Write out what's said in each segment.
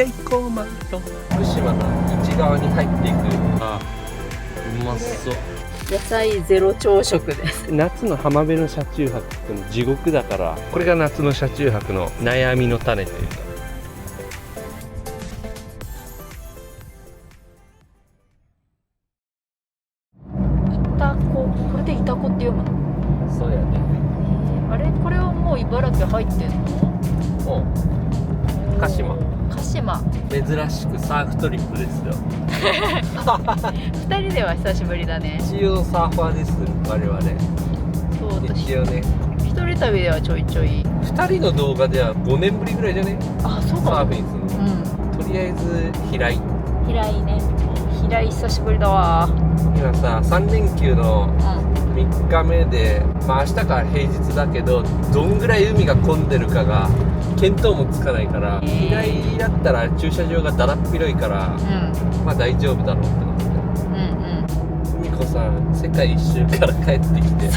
セイコーマンと福島の内側に入っていく。あ、うまそう。野菜ゼロ朝食です。夏の浜辺の車中泊っても地獄だから、これが夏の車中泊の悩みの種というか。これでイタコって読むの？そうやね。あれこれはもう茨城入ってんの？おう、鹿島。鹿島。珍しくサーフトリップですよ。2人では久しぶりだね。一応サーファーです、我々。そうだし、一応ね。一人旅ではちょいちょい。2人の動画では5年ぶりぐらいじゃね？あ、そうかも。サーフィンするの。とりあえず平井。平井ね。平井久しぶりだわ。今さ、3連休の3日目で、まあ明日から平日だけど、どんぐらい海が混んでるかが見当もつかないから、平井だったら駐車場がだだっ広いから、まあ大丈夫だろうって思って。みこさん、世界一周から帰ってきて、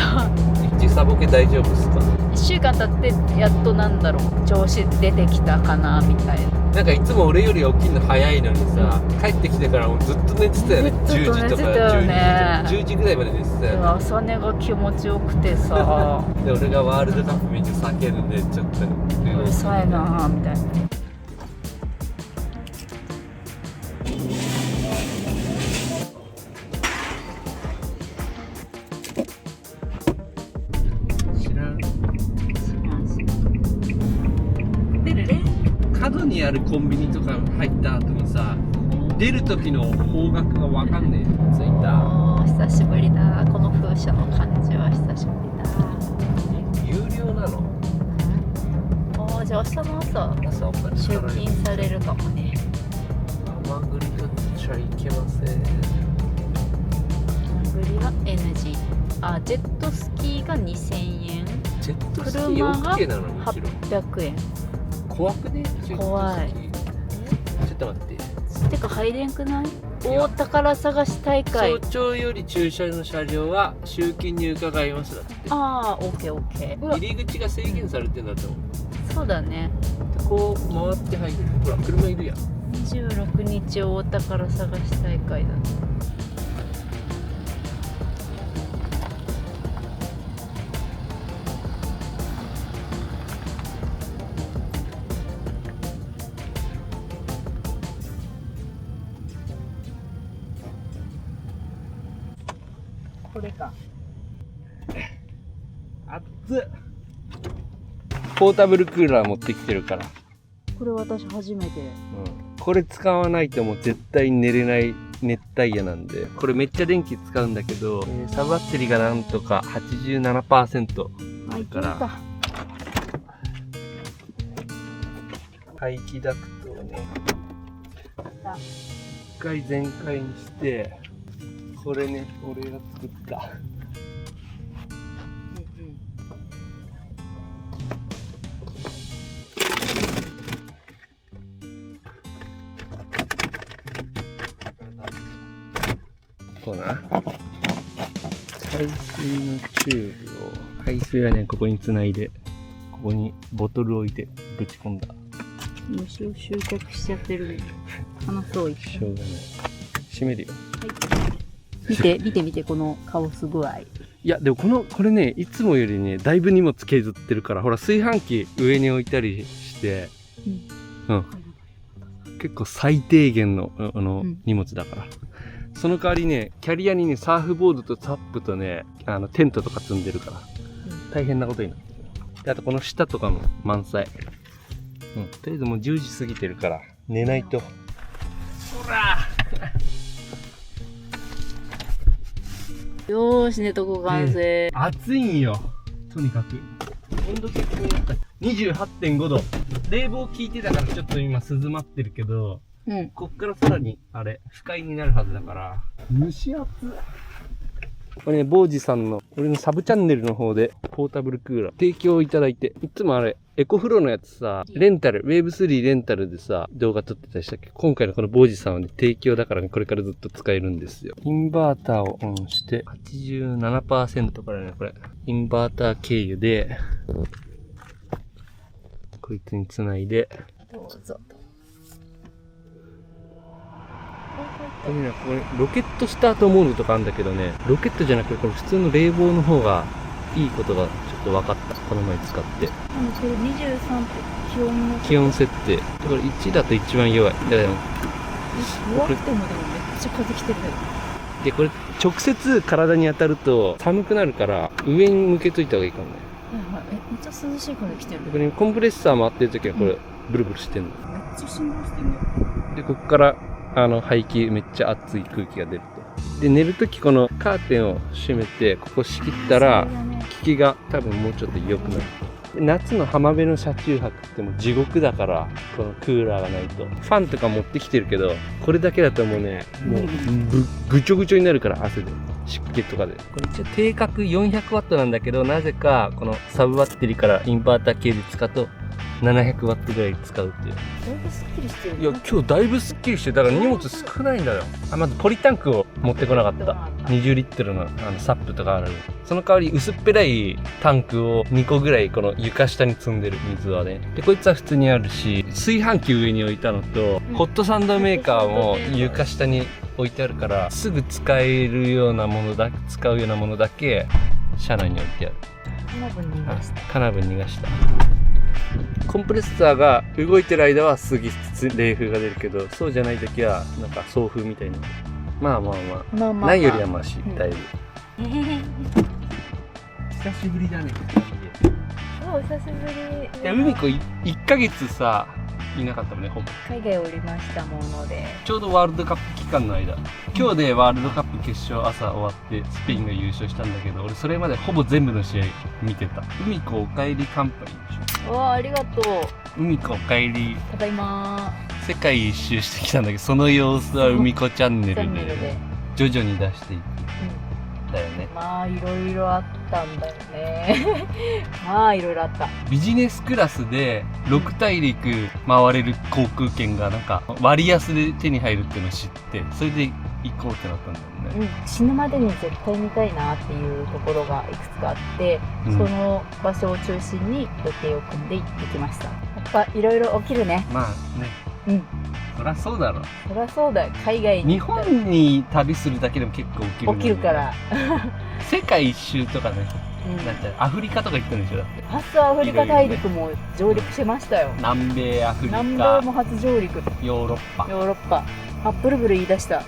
時差ボケ大丈夫ですか？1週間経ってやっとなんだろう、調子出てきたかなみたいな。なんかいつも俺より起きるの早いのにさ、帰ってきてからもうずっと寝てたよね。10時とか10時ぐらいまで寝てたよね。朝寝が気持ちよくてさ。で俺がワールドカップ見て叫んでちょっとうるさいなみたいな。角にあるコンビニとか入った後にさ、出る時の方角が分かんねえ。着いた。久しぶりだ。この風車の感じは久しぶりだ。有料なの？じゃあ明日の朝出勤されるかもね。甘栗取っちゃいけません。甘栗は NG。ジェットスキーが2000円。ジェットスキー OK なの？むしろ800円。怖くね？怖い。ちょっと待って。てか入れんくない？大宝探し大会。早朝より駐車の車両は集金に伺いますだって。オッケーオッケー。入り口が制限されてんだと思う。そうだね。こう回って入る。ほら車いるやん。26日大宝探し大会だね。これか。熱っ。ポータブルクーラー持ってきてるから。これ私初めて。これ使わないともう絶対寝れない熱帯夜なんで。これめっちゃ電気使うんだけど、サブバッテリーがなんとか 87% だから。排気ダクトをね、一回全開にして、これね、俺が作った。こうな。海水のチューブを、海水はね、ここにつないで、ここにボトルを置いてぶち込んだ。虫を集客しちゃってる。話そういしょうがない。閉めるよ。見て、このカオス具合。いや、でもこれね、いつもよりね、だいぶ荷物削ってるから、ほら、炊飯器上に置いたりして、結構最低限の、荷物だから。その代わりね、キャリアにね、サーフボードとサップとね、テントとか積んでるから、大変なことになってる。で、あとこの下とかも満載。とりあえずもう10時過ぎてるから、寝ないと。ほらよーし、寝とこ完成。暑いんよ。とにかく。温度計になった。28.5 度。冷房効いてたからちょっと今涼まってるけど、こっからさらに、不快になるはずだから。蒸し暑。これね、坊主さんの、俺のサブチャンネルの方で、ポータブルクーラー、提供いただいて、いつもエコフローのやつさ、レンタル、Wave3 レンタルでさ、動画撮ってたりしたっけ？今回のこの坊主さんはね、提供だからね、これからずっと使えるんですよ。インバーターをオンして、87% からね、これ、インバーター経由で、こいつにつないで、どうぞ。これね、これロケットスタートモードとかあるんだけどね、ロケットじゃなくてこれ普通の冷房の方がいいことがちょっと分かった。この前使って。これ23って気温設定。これ1だと一番弱い。だから弱くてもでもめっちゃ風来てる。で、これ直接体に当たると寒くなるから上に向けといた方がいいかもね。はいはい。めっちゃ涼しい風来てる。これコンプレッサー回ってる時はこれブルブルしてんの。めっちゃ振動してるね。で、ここから排気めっちゃ熱い空気が出ると。で、寝るときこのカーテンを閉めてここ仕切ったら効きが多分もうちょっと良くなると。夏の浜辺の車中泊ってもう地獄だから、このクーラーがないと。ファンとか持ってきてるけど、これだけだともうね、もうぐちょぐちょになるから、汗で。湿気とかで。これ一応定格400ワットなんだけど、なぜかこのサブバッテリーからインバーター系で使うと700ワットぐらい使うっていう。だいぶスッキリしてる。いや、今日だいぶスッキリして、だから荷物少ないんだよ。まずポリタンクを持ってこなかった。20リットルのサップとかある。その代わり薄っぺらいタンクを2個ぐらいこの床下に積んでる、水はね。で、こいつは普通にあるし、炊飯器上に置いたのと、ホットサンドメーカーも床下に置いてあるから、すぐ使えるようなものだけ、使うようなものだけ車内に置いてある。カナブン逃がした。コンプレッサーが動いてる間はすぐ冷風が出るけど、そうじゃない時はなんか送風みたいな。まあないよりはマシ、だいぶ。久しぶりだね。そう、久しぶり。いや、海子1ヶ月さいなかったもんね、ほぼ。海外おりましたもので。ちょうどワールドカップ期間の間、今日でワールドカップ決勝朝終わってスペインが優勝したんだけど、俺それまでほぼ全部の試合見てた。海子おかえりカンパニーでしょ。わあ、ありがとう。海子おかえり。ただいま。世界一周してきたんだけど、その様子は海子チャンネルで徐々に出していく。だよね。まあいろいろあったんだよね。まあいろいろあった。ビジネスクラスで6大陸回れる航空券がなんか割安で手に入るっていうのを知って、それで行こうってなったんだよね。死ぬまでに絶対見たいなっていうところがいくつかあって、その場所を中心に予定を組んで行ってきました。やっぱいろいろ起きるね。まあね。そりゃそうだろ。そりゃそうだよ。海外に。日本に旅するだけでも結構起きる。起きるから。世界一周とかね。だってアフリカとか行ったんでしょ、だって。初アフリカ大陸も上陸しましたよ。南米、アフリカ。南米も初上陸。ヨーロッパ。ヨーロッパ。あ、ブルブル言い出した。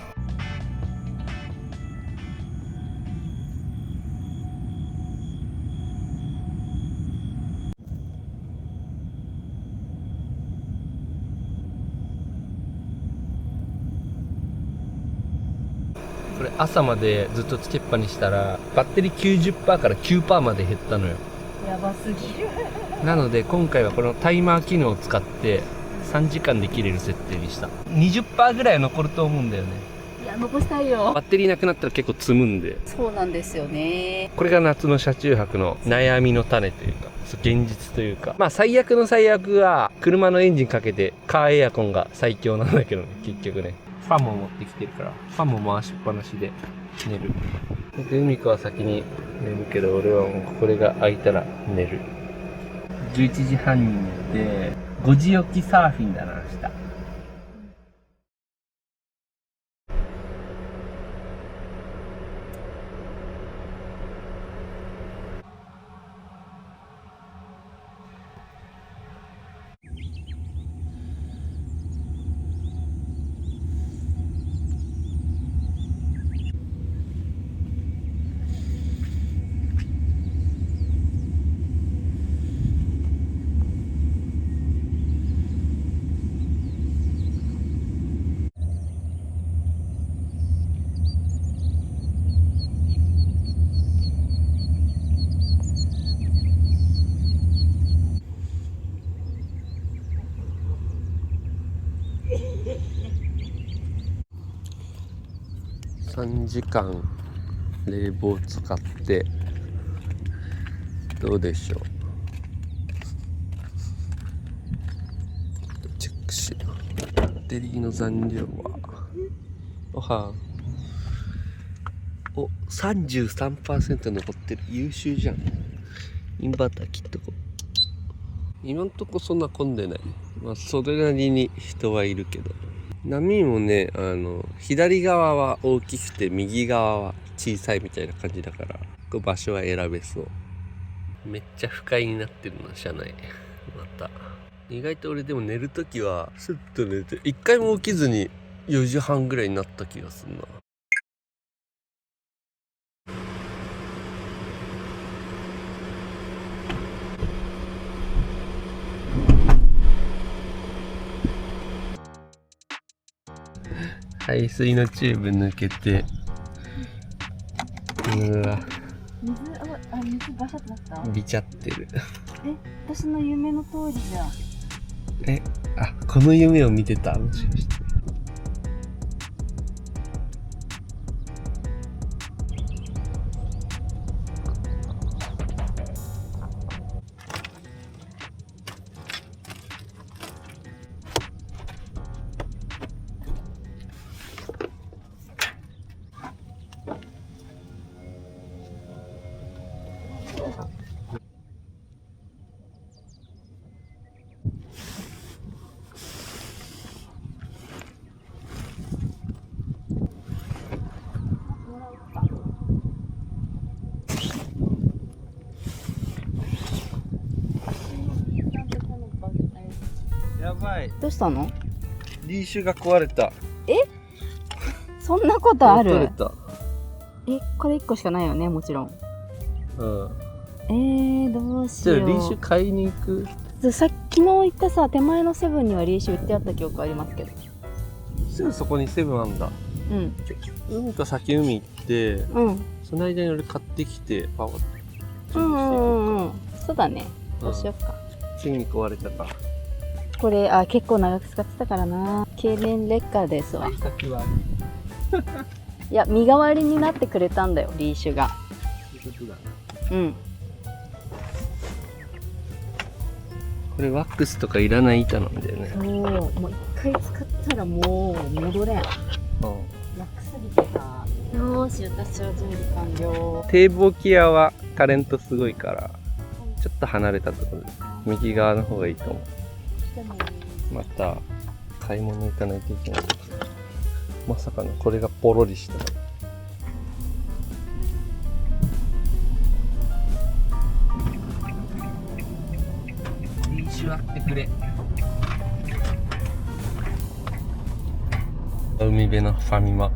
これ朝までずっとつけっぱにしたらバッテリー 90% から 9% まで減ったのよ。やばすぎる。なので今回はこのタイマー機能を使って3時間で切れる設定にした。 20% ぐらいは残ると思うんだよね。いや、残したいよ。バッテリーなくなったら結構積むんで。そうなんですよね。これが夏の車中泊の悩みの種というか、現実というか、まあ最悪の最悪は車のエンジンかけてカーエアコンが最強なんだけどね、結局ね。ファンも持ってきてるから、ファンも回しっぱなしで寝る。で、海子は先に寝るけど、俺はもうこれが開いたら寝る。11時半に寝て、5時起きサーフィンだな、明日。3時間冷房使ってどうでしょう。チェックしよう。バッテリーの残量は33% 残ってる。優秀じゃん。インバーター切っとこう。今んとこそんな混んでない。まあそれなりに人はいるけど、波もね、左側は大きくて右側は小さいみたいな感じだから、こう場所は選べそう。めっちゃ不快になってるな、車内。また。意外と俺でも寝るときは、スッと寝て、一回も起きずに4時半ぐらいになった気がするな。排水のチューブ抜けて、うわ、水バシャってなった？ビチャってる。私の夢の通りじゃん。この夢を見てた、もしかして。やばい。どうしたの？リーシュが壊れた。そんなことある？取れた。これ1個しかないよね、もちろん。うん。どうしじゃあよう。リーシュ買いに行く？昨日行ったさ、手前のセブンにはリーシュ売ってあった記憶ありますけど。すぐそこにセブンあんだ。うん。海と先海行って、うん。その間に俺買ってきて、パワーそうだね。どうしよっか。ついに壊れたか。これ、結構長く使ってたからな。経年劣化ですわ。先は。いや、身代わりになってくれたんだよ、リーシュが。そういうことだな。うん。これワックスとかいらない板なんだよね。そう、もう一回使ったらもう戻れん。楽すぎてさ。よーし、私は準備完了。堤防際はカレントすごいから、ちょっと離れたところで右側の方がいいと思う。また買い物行かないといけない。まさかのこれがポロリした。リーシュあってくれ。海辺のファミマ。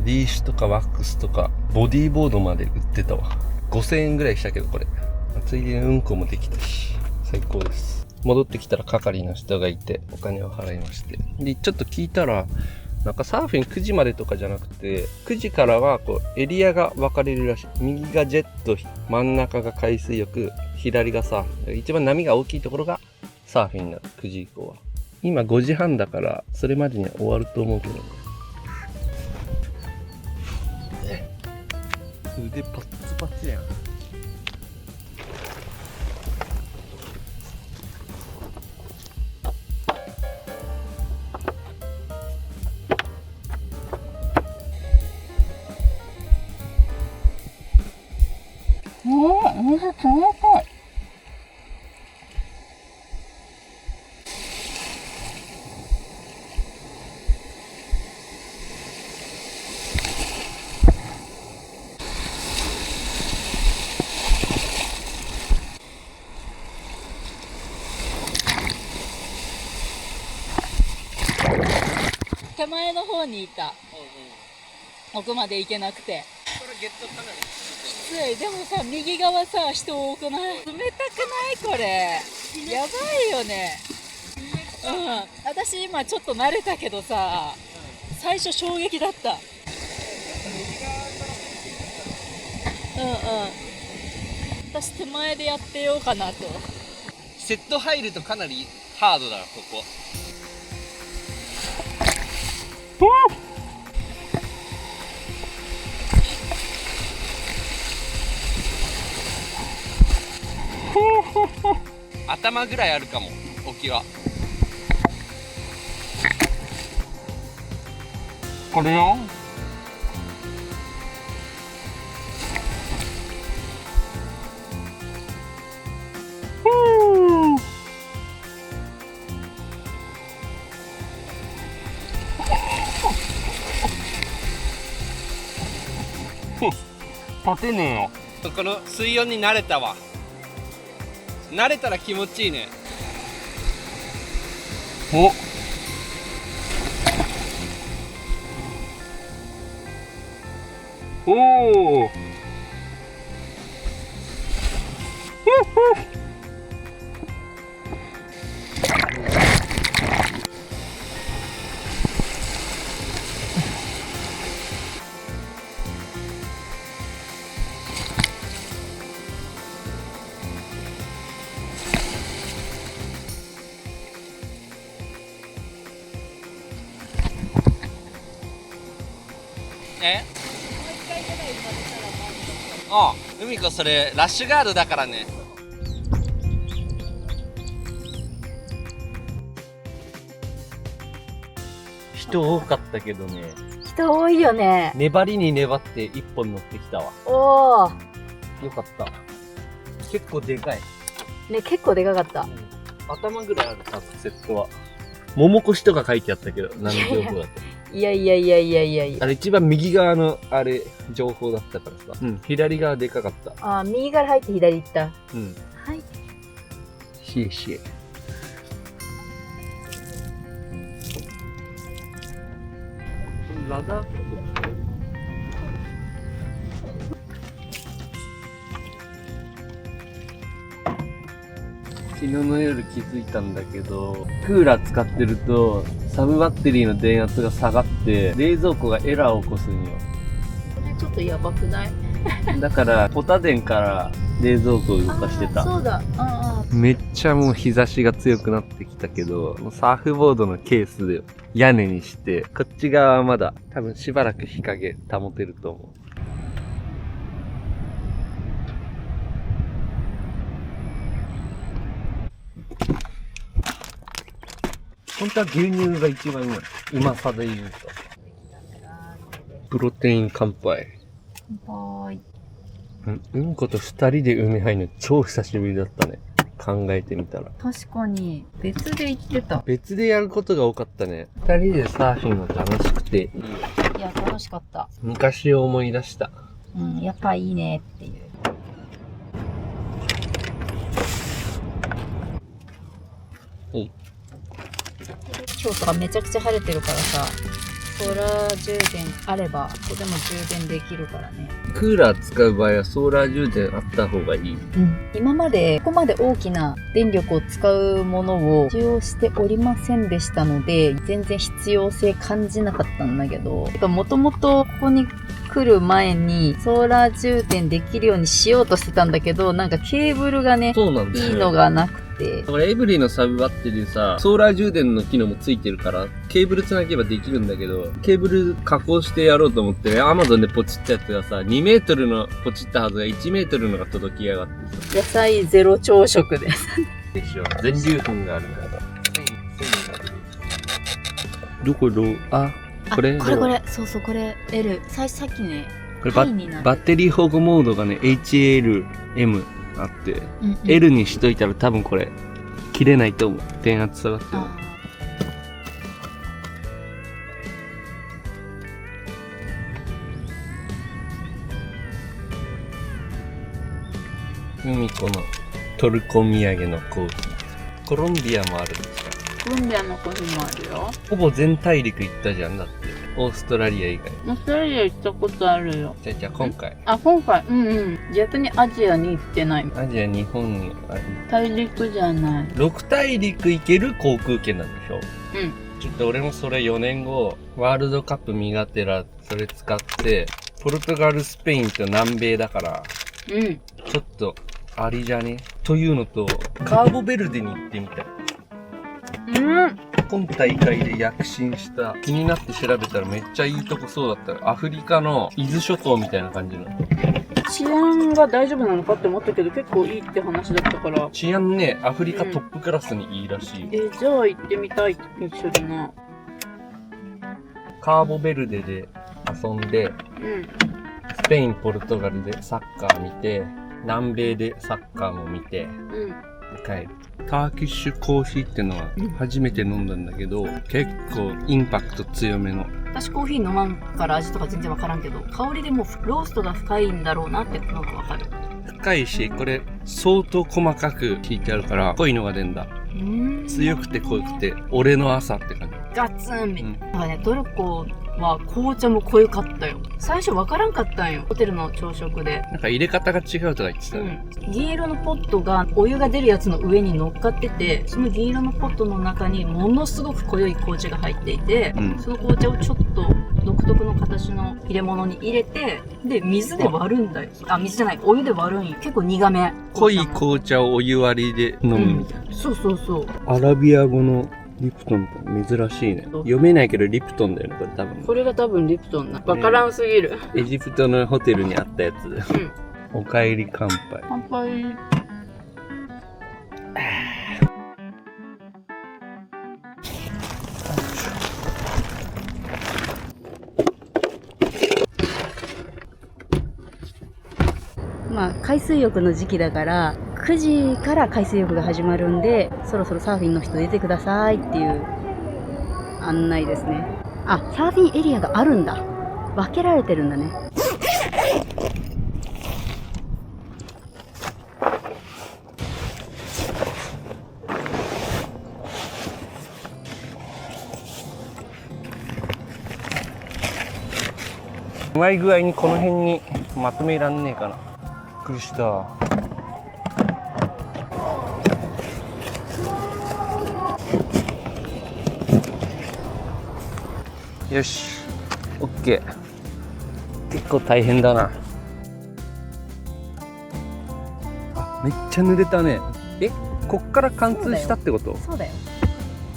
リーシュとかワックスとかボディーボードまで売ってたわ。5000円ぐらいしたけどこれ。ついでにうんこもできたし、最高です。戻ってきたら係の人がいてお金を払いまして。で、ちょっと聞いたら、なんかサーフィン9時までとかじゃなくて、9時からはこうエリアが分かれるらしい。右がジェット、真ん中が海水浴、左がサーフィン。一番波が大きいところがサーフィンになる。9時以降は。今5時半だから、それまでには終わると思うけど。腕パッツパツやん。水冷たい。手前の方にいた。奥まで行けなくて。これゲットかなりきつい。でもさ、右側さ、人多くない？冷たくないこれ。やばいよね。私今ちょっと慣れたけどさ、最初衝撃だった。私手前でやってようかなと。セット入るとかなりハードだ、ここ。頭ぐらいあるかも、沖は。これよ。立てねえよ。この水温に慣れたわ。慣れたら気持ちいいね。おお。ああ、海子それラッシュガードだからね。人多かったけどね。人多いよね。粘りに粘って一本乗ってきたわ。おお。よかった。結構でかい。ね、結構でかかった。頭ぐらいある、多分セットは。桃越とか書いてあったけど、何情報だった。いやいやいやいやいやいや。あれ一番右側のあれ情報だったからさ。うん、左側でかかった。ああ、右から入って左行った。うん。はい。シエシエ。ラダー昨日の夜気づいたんだけど、クーラー使ってるとサブバッテリーの電圧が下がって冷蔵庫がエラーを起こすんよ。それちょっとやばくない？だからポタ電から冷蔵庫を動かしてた。そうだ。めっちゃもう日差しが強くなってきたけど、サーフボードのケースで屋根にして、こっち側はまだ多分しばらく日陰保てると思う。本当は牛乳が一番うまい。うまさで言うと。プロテイン乾杯。乾杯。うんこと二人で海入るの超久しぶりだったね。考えてみたら。確かに、別で行ってた。別でやることが多かったね。二人でサーフィンが楽しくていい。いや、楽しかった。昔を思い出した。うん、やっぱいいねっていう。今日とかめちゃくちゃ晴れてるからさ、ソーラー充電あれば、ここでも充電できるからね。クーラー使う場合はソーラー充電あった方がいい。うん。今まで、ここまで大きな電力を使うものを使用しておりませんでしたので、全然必要性感じなかったんだけど、もともとここに来る前にソーラー充電できるようにしようとしてたんだけど、なんかケーブルがね、そうなんですよ。いいのがなくて。だからエブリィのサブバッテリーさ、ソーラー充電の機能もついてるから、ケーブルつなげばできるんだけど、ケーブル加工してやろうと思ってね、アマゾンでポチったやつがさ、2メートルのポチったはずが1メートルのが届きやがってさ。野菜ゼロ朝食です。でしょ。全粒粉があるから。どここれこれ。そうそう、これ L。さっきね、これバッテリー保護モードがね、HAL、M。あって、L にしといたら多分これ切れないと思う。電圧下がっても。海子のトルコ土産のコーヒー。コロンビアもあるんですか？コロンビアのコーヒーもあるよ。ほぼ全大陸行ったじゃんだって。オーストラリア以外。オーストラリア行ったことあるよ。じゃあ今回。今回、逆にアジアに行ってない。アジア、日本にある。大陸じゃない。6大陸行ける航空券なんでしょ？ちょっと俺もそれ4年後、ワールドカップ見がてらそれ使って、ポルトガル、スペインと南米だから、ちょっとありじゃね？というのと、カーボベルデに行ってみたい。今大会で躍進した気になって調べたらめっちゃいいとこそうだった。アフリカの伊豆諸島みたいな感じの。治安が大丈夫なのかって思ったけど結構いいって話だったから。治安ね、アフリカトップクラスにいいらしい。じゃあ行ってみたい一緒だな。カーボベルデで遊んで、スペイン、ポルトガルでサッカー見て、南米でサッカーも見て、帰る。ターキッシュコーヒーってのは初めて飲んだんだけど、結構インパクト強めの。私コーヒー飲まんから味とか全然わからんけど、香りでもうローストが深いんだろうなってなんかわかる。深いし、これ相当細かく引いてあるから濃いのが出んだ。強くて濃くて俺の朝って感じ。ガツンみたいな。なんかね、トルコは紅茶も濃ゆかったよ。最初わからんかったんよ。ホテルの朝食で。なんか入れ方が違うとか言ってたね。銀色のポットがお湯が出るやつの上に乗っかってて、その銀色のポットの中にものすごく濃い紅茶が入っていて、その紅茶をちょっと独特の形の入れ物に入れて、で、水で割るんだよ。あ、水じゃない、お湯で割るんよ。結構苦め。濃い紅茶をお湯割りで飲むみたいな。そうそうそう。アラビア語のリプトンって珍しいね。読めないけどリプトンだよね、これ多分。これが多分リプトンな。わからんすぎる。エジプトのホテルにあったやつ。おかえり乾杯。乾杯。まあ、海水浴の時期だから9時から海水浴が始まるんで、そろそろサーフィンの人出てくださいっていう案内ですね。あ、サーフィンエリアがあるんだ。分けられてるんだね。うまい具合にこの辺にまとめらんねえかな。びっくりした。よし、オッケー。結構大変だな。あ、めっちゃ濡れたね。え、こっから貫通したってこと？そうだよ。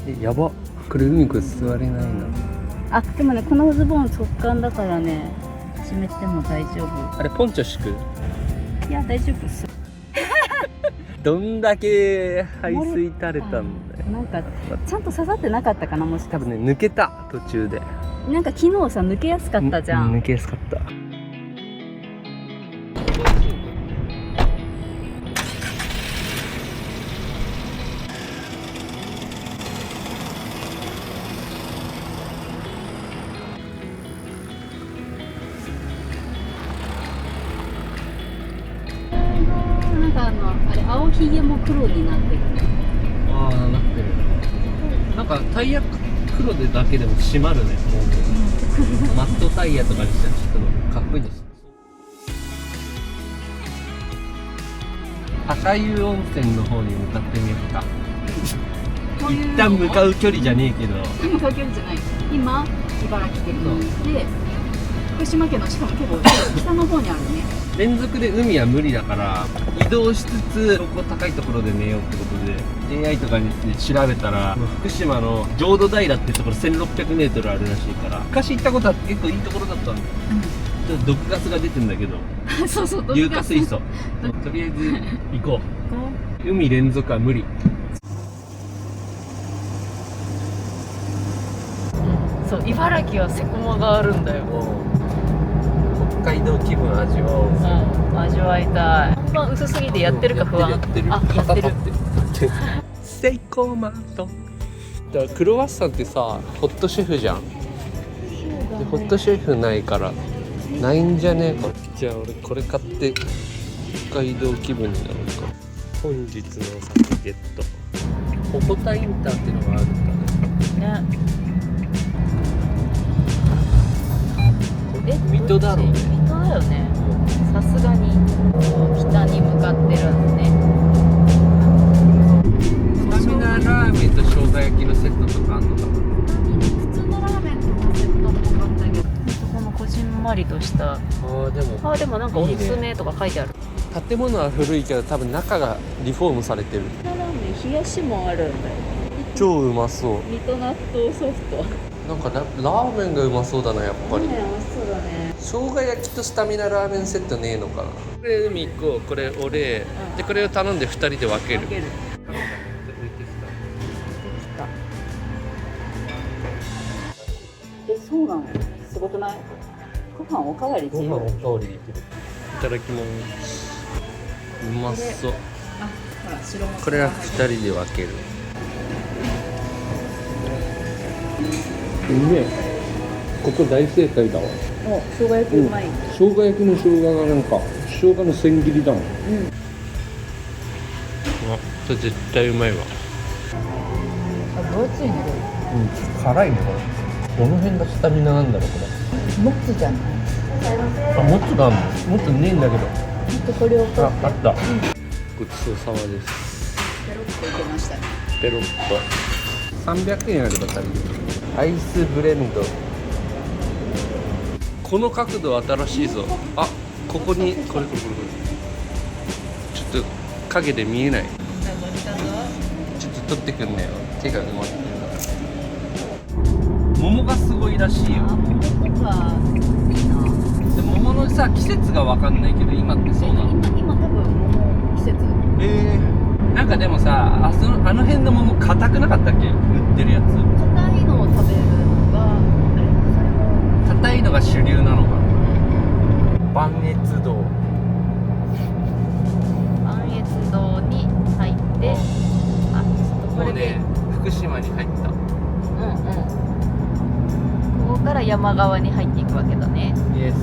え、やば。これ海く座れないな。あ、でもね、このズボン速乾だからね、湿っても大丈夫。あれポンチョ敷く？いや、大丈夫っす。どんだけ排水垂れたんだよ。なんかちゃんと刺さってなかったかな、もしかして。多分ね、抜けた途中で。なんか昨日さ、抜けやすかったじゃん。抜けやすかった。なんかあれ、青ひげも黒になってる。ああ、なってる。なんかタイヤ黒でだけでも締まるね。マットタイヤとかにしたらちょっとかっこいいです。高湯温泉の方に向かってみようか。一旦向かう距離じゃねえけど。向かう距離じゃない。今、茨城県に行って、福島県のしかも結構北の方にあるね。連続で海は無理だから移動しつつ標高高いところで寝ようってことで AI とかに調べたら福島の浄土平ってところ 1600m あるらしいから昔行ったことあって結構いいところだったんだよ、ちょっと毒ガスが出てんだけどそうそう、硫化水素とりあえず行こう。海連続は無理。そう、茨城はセコマがあるんだよ。北海道気分味わおう。味わいたい。本番薄すぎてやってるか不安。やってる。あ、やってる。セイコーマート。だからクロワッサンってさ、ホットシェフじゃん。でホットシェフないからないんじゃねえか。じゃあ俺これ買って北海道気分になるか。本日のお酒ゲット。鉾田インターってのがあるんだね。ね。水戸だろうね。水戸だよね。さすがに北に向かってるんですね。スタミナラーメンと生姜焼きのセットとかあんのかな。普通のラーメンとセットっぽかったけど、このこじんまりとしたでもなんかおすすめとか書いてある。建物は古いけど多分中がリフォームされてる。ラーメン冷やしもあるんだよ。超うまそう。水戸納豆ソフト。なんかラーメンがうまそうだな、やっぱり。ラーメン美味しそうだね。生姜焼きとスタミナラーメンセットねえのかな。これ海行こう、これ俺、でこれを頼んで2人で分ける。できた。そうなの？すごくない？ご飯おかわり自由。ご飯おかわりできる。いただきます。うまそう。あ、ほら白もこれは2人で分ける。ね、ここ大正解だわ。お生姜焼きうまい、生姜焼きの生姜がなんか生姜の千切りだもん。これ絶対うまいわ。あ、分厚いね辛いねこれ。どの辺がスタミナなんだろうこれ。もつじゃないあ、もつがあるの。もつねえんだけど。これを取ってあった。ごちそうさまです。ペロッといけましたね。ペロッと。300円あれば足りる。アイスブレンド。この角度新しいぞ。あ、ここにこれ。ちょっと影で見えない。ちょっと取ってくんねよ。手が埋まってる。桃がすごいらしいよ。桃とかいいな。で桃のさ季節がわかんないけど今ってそうなの？今多分桃季節。なんかでもさあの辺の桃硬くなかったっけ？売ってるやつ。硬いのを食べるのが硬いのが主流なのかな。磐越道。磐越道に入って、あ、ちょっとこれで、福島に入った。ここから山側に入っていくわけだね。イエス。